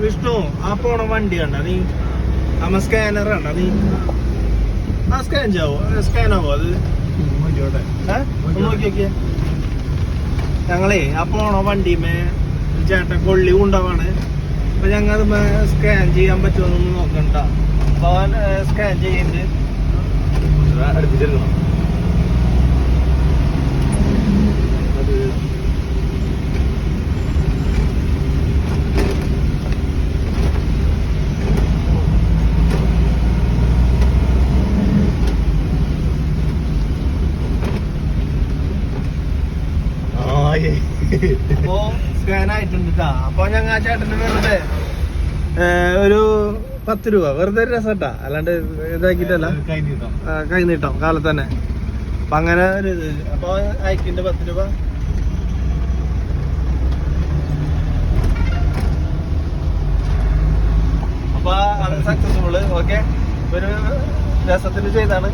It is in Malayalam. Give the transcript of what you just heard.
വിഷ്ണു ആ പോണ വണ്ടി കണ്ട നീ നമ്മ സ്കാനർ കണ്ട നീ ആ സ്കാൻ ആവോ അത് നോക്കി നോക്കിയേ ഞങ്ങളേ ആ പോണ വണ്ടിമേ ചേട്ടൻ കൊള്ളി കൊണ്ടുപോവാണ് അപ്പൊ ഞങ്ങൾ സ്കാൻ ചെയ്യാൻ പറ്റുമെന്നൊന്നും നോക്കണ്ട അപ്പൊ അവൻ സ്കാൻ ചെയ്യുന്നുണ്ട് അടുപ്പിച്ചെടുക്കണം അപ്പോ സ്കാൻ ആയിട്ടുണ്ട് കേട്ടാ അപ്പൊ ഞങ്ങ ആ ചേട്ടന് വെറുതെ ഒരു 10 രൂപ വെറുതെ ഒരു രസട്ടാ അല്ലാണ്ട് ഇതാക്കിട്ടല്ല കൈ നീട്ടം കാലത്ത് തന്നെ അപ്പൊ അങ്ങനെ ഒരു ഇത് അപ്പൊ അയക്കിന്റെ 10 രൂപ അപ്പൊ അത് സക്സസ്ഫുൾ ഓക്കെ ഒരു രസത്തിന് ചെയ്താണ്